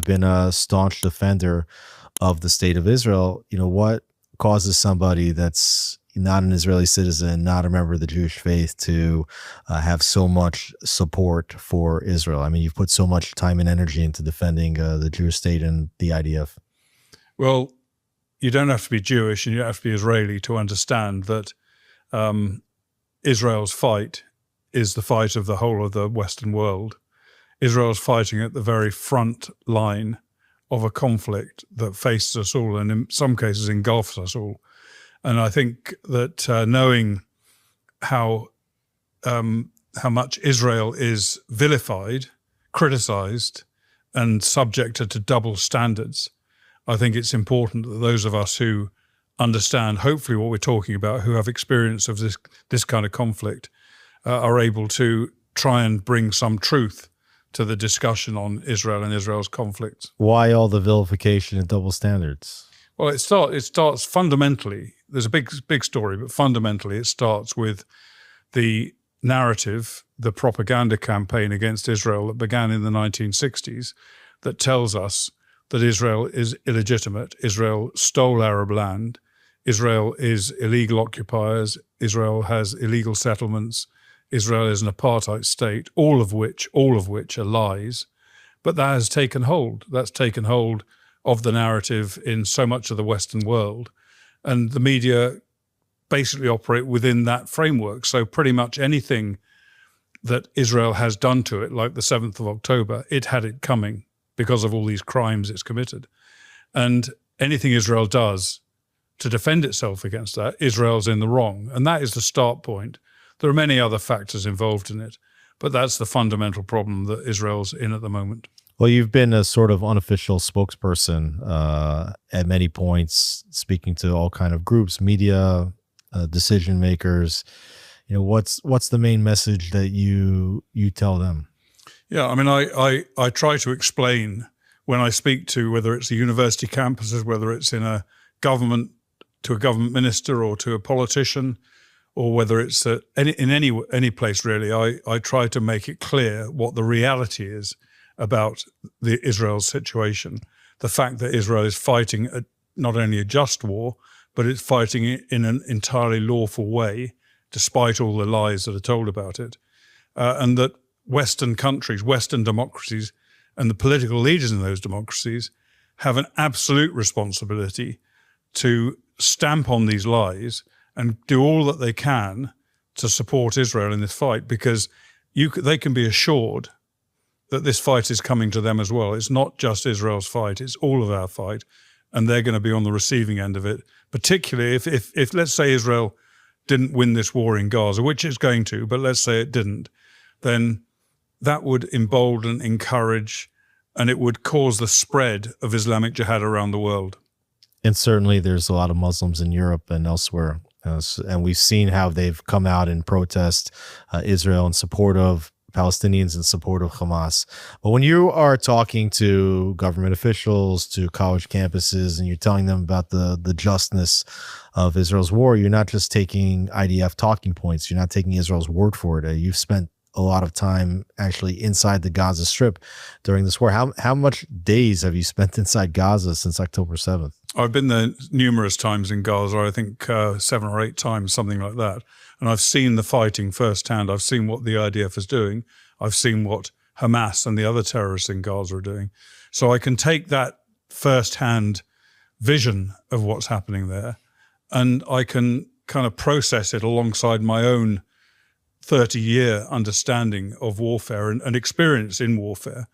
been a staunch defender of the state of Israel. What causes somebody that's not an Israeli citizen, not a member of the Jewish faith, to have so much support for Israel? I mean, you've put so much time and energy into defending the Jewish state and the IDF. Well, you don't have to be Jewish and you don't have to be Israeli to understand that Israel's fight is the fight of the whole of the Western world. Israel's fighting at the very front line of a conflict that faces us all and in some cases engulfs us all. And I think that knowing how much Israel is vilified, criticized, and subjected to double standards, I think it's important that those of us who understand, hopefully, what we're talking about, who have experience of this kind of conflict, are able to try and bring some truth to the discussion on Israel and Israel's conflicts. Why all the vilification and double standards? Well, it starts fundamentally. There's a big story, but fundamentally it starts with the narrative, the propaganda campaign against Israel that began in the 1960s that tells us that Israel is illegitimate. Israel stole Arab land. Israel is illegal occupiers. Israel has illegal settlements. Israel is an apartheid state, all of which are lies. But that has taken hold. That's taken hold of the narrative in so much of the Western world. And the media basically operate within that framework. So pretty much anything that Israel has done to it, like the 7th of October, it had it coming because of all these crimes it's committed. And anything Israel does to defend itself against that, Israel's in the wrong. And that is the start point. There are many other factors involved in it, but that's the fundamental problem that Israel's in at the moment. Well, you've been a sort of unofficial spokesperson at many points, speaking to all kind of groups, media, decision makers. What's the main message that you tell them? Yeah, I mean, I try to explain when I speak to, whether it's the university campuses, whether it's in a government, to a government minister or to a politician, or whether it's in any place really, I try to make it clear what the reality is about the Israel's situation. The fact that Israel is fighting not only a just war, but it's fighting it in an entirely lawful way, despite all the lies that are told about it. And that Western countries, Western democracies, and the political leaders in those democracies have an absolute responsibility to stamp on these lies and do all that they can to support Israel in this fight, because they can be assured that this fight is coming to them as well. It's not just Israel's fight, it's all of our fight, and they're going to be on the receiving end of it, particularly if let's say Israel didn't win this war in Gaza, which it's going to, but let's say it didn't, then that would embolden, encourage, and it would cause the spread of Islamic Jihad around the world. And certainly there's a lot of Muslims in Europe and elsewhere. And we've seen how they've come out and protest Israel in support of Palestinians, in support of Hamas. But when you are talking to government officials, to college campuses, and you're telling them about the justness of Israel's war, you're not just taking IDF talking points. You're not taking Israel's word for it. You've spent a lot of time actually inside the Gaza Strip during this war. How much days have you spent inside Gaza since October 7th? I've been there numerous times in Gaza, I think 7 or 8 times, something like that. And I've seen the fighting firsthand. I've seen what the IDF is doing. I've seen what Hamas and the other terrorists in Gaza are doing. So I can take that firsthand vision of what's happening there, and I can kind of process it alongside my own 30-year understanding of warfare and experience in warfare.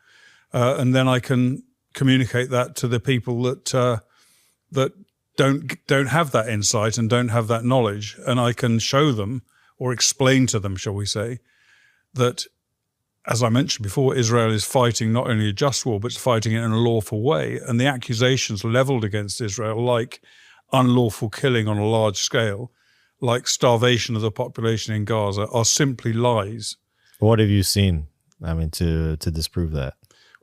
And then I can communicate that to the people that don't have that insight and don't have that knowledge. And I can show them, or explain to them, shall we say, that, as I mentioned before, Israel is fighting not only a just war, but it's fighting it in a lawful way. And the accusations leveled against Israel, like unlawful killing on a large scale, like starvation of the population in Gaza, are simply lies. What have you seen, I mean, to disprove that?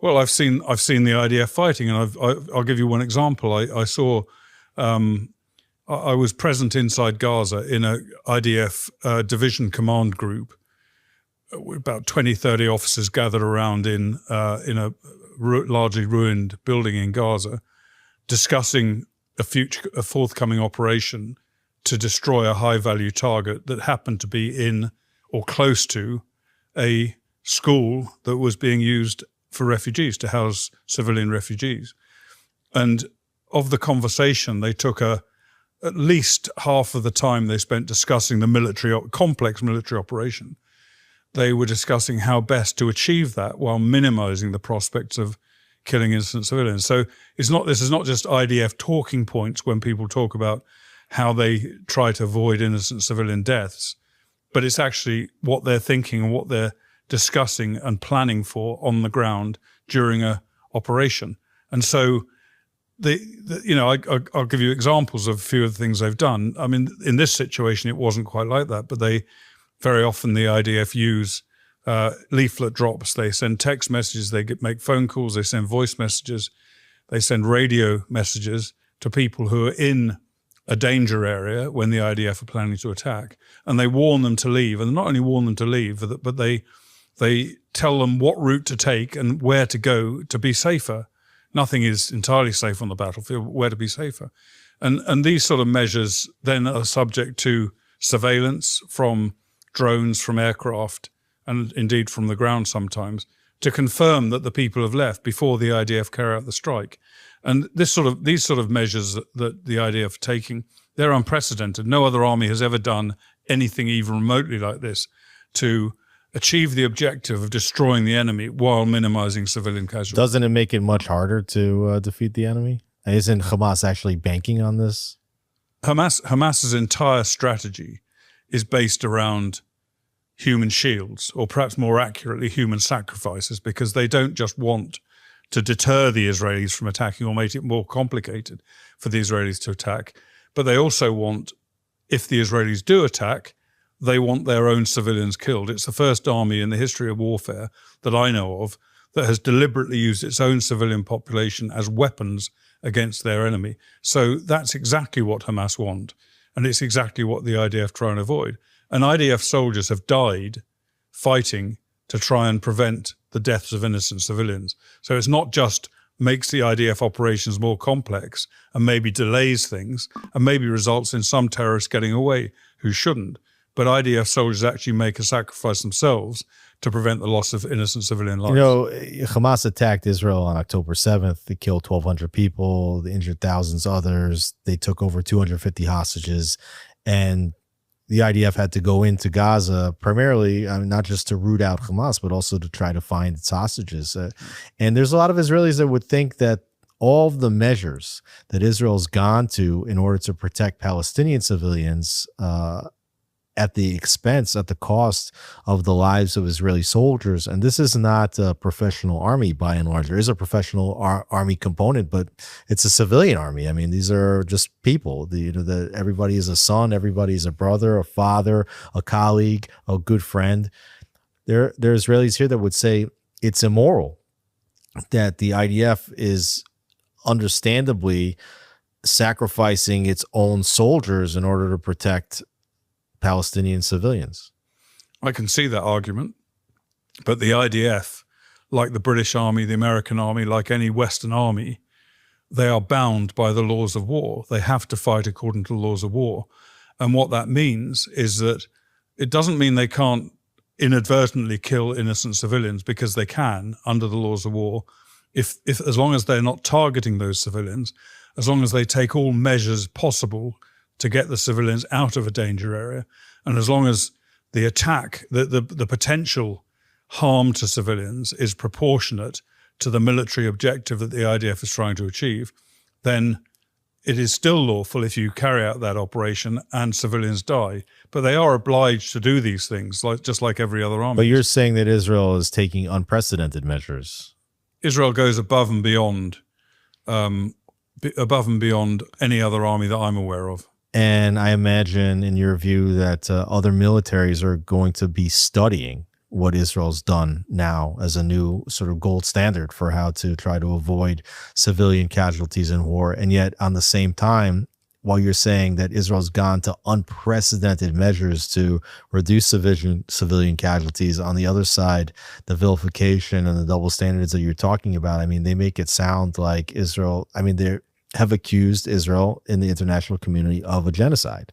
Well, I've seen the IDF fighting, and I'll give you one example. I saw, I was present inside Gaza in a IDF division command group, about 20, 30 officers gathered around in a largely ruined building in Gaza, discussing a forthcoming operation to destroy a high-value target that happened to be in or close to a school that was being used for refugees, to house civilian refugees. And of the conversation, they took at least half of the time they spent discussing the complex military operation. They were discussing how best to achieve that while minimizing the prospects of killing innocent civilians. So this is not just IDF talking points when people talk about how they try to avoid innocent civilian deaths, but it's actually what they're thinking and what they're discussing and planning for on the ground during a operation. And so I'll give you examples of a few of the things they've done. I mean, in this situation, it wasn't quite like that, but very often the IDF use leaflet drops. They send text messages, they make phone calls, they send voice messages, they send radio messages to people who are in a danger area when the IDF are planning to attack, and they warn them to leave. And not only warn them to leave, but they tell them what route to take and where to go to be safer. Nothing is entirely safe on the battlefield, but where to be safer. And these sort of measures then are subject to surveillance from drones, from aircraft, and indeed from the ground sometimes, to confirm that the people have left before the IDF carry out the strike. And these sort of measures that the IDF are taking, they're unprecedented. No other army has ever done anything even remotely like this to achieve the objective of destroying the enemy while minimizing civilian casualties. Doesn't it make it much harder to defeat the enemy? Isn't Hamas actually banking on this? Hamas's entire strategy is based around human shields, or perhaps more accurately, human sacrifices, because they don't just want to deter the Israelis from attacking or make it more complicated for the Israelis to attack, but they also want, if the Israelis do attack, they want their own civilians killed. It's the first army in the history of warfare that I know of that has deliberately used its own civilian population as weapons against their enemy. So that's exactly what Hamas want, and it's exactly what the IDF try and avoid. And IDF soldiers have died fighting to try and prevent the deaths of innocent civilians. So it's not just makes the IDF operations more complex and maybe delays things and maybe results in some terrorists getting away who shouldn't, but IDF soldiers actually make a sacrifice themselves to prevent the loss of innocent civilian lives. You know, Hamas attacked Israel on October 7th. They killed 1,200 people. They injured thousands others. They took over 250 hostages. And the IDF had to go into Gaza primarily, not just to root out Hamas, but also to try to find its hostages. And there's a lot of Israelis that would think that all of the measures that Israel's gone to in order to protect Palestinian civilians at the expense, at the cost of the lives of Israeli soldiers. And this is not a professional army by and large. There is a professional army component, but it's a civilian army. I mean, these are just people. Everybody is a son, everybody is a brother, a father, a colleague, a good friend. There are Israelis here that would say it's immoral that the IDF is understandably sacrificing its own soldiers in order to protect Palestinian civilians. I can see that argument, but the IDF, like the British Army, the American Army, like any Western army, they are bound by the laws of war. They have to fight according to the laws of war. And what that means is that it doesn't mean they can't inadvertently kill innocent civilians, because they can under the laws of war, if as long as they're not targeting those civilians, as long as they take all measures possible to get the civilians out of a danger area. And as long as the attack, the potential harm to civilians is proportionate to the military objective that the IDF is trying to achieve, then it is still lawful if you carry out that operation and civilians die. But they are obliged to do these things, just like every other army. But you're saying that Israel is taking unprecedented measures. Israel goes above and beyond any other army that I'm aware of. And I imagine, in your view, that other militaries are going to be studying what Israel's done now as a new sort of gold standard for how to try to avoid civilian casualties in war. And yet, on the same time, while you're saying that Israel's gone to unprecedented measures to reduce civilian casualties, on the other side, the vilification and the double standards that you're talking about, I mean, they make it sound like Israel, I mean, they have accused Israel in the international community of a genocide.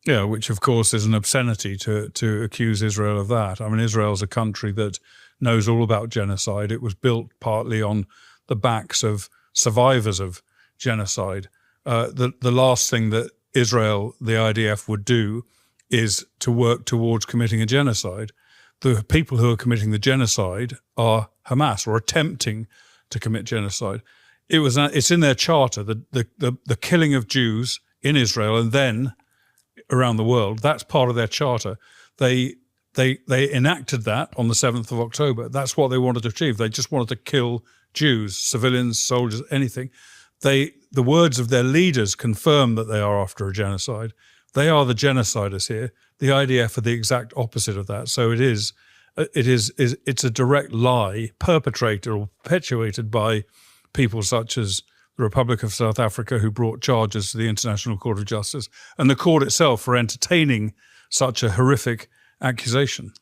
Yeah, which of course is an obscenity to accuse Israel of that. I mean, Israel's a country that knows all about genocide. It was built partly on the backs of survivors of genocide. The last thing that Israel, the IDF, would do is to work towards committing a genocide. The people who are committing the genocide are Hamas, or attempting to commit genocide. It's in their charter, the killing of Jews in Israel and then around the world. That's part of their charter. They enacted that on the 7th of October. That's what they wanted to achieve. They just wanted to kill Jews, civilians, soldiers, anything. The words of their leaders confirm that they are after a genocide. They are the genociders here. The IDF are the exact opposite of that. So it's a direct lie perpetrated or perpetuated by people such as the Republic of South Africa, who brought charges to the International Court of Justice, and the court itself for entertaining such a horrific accusation.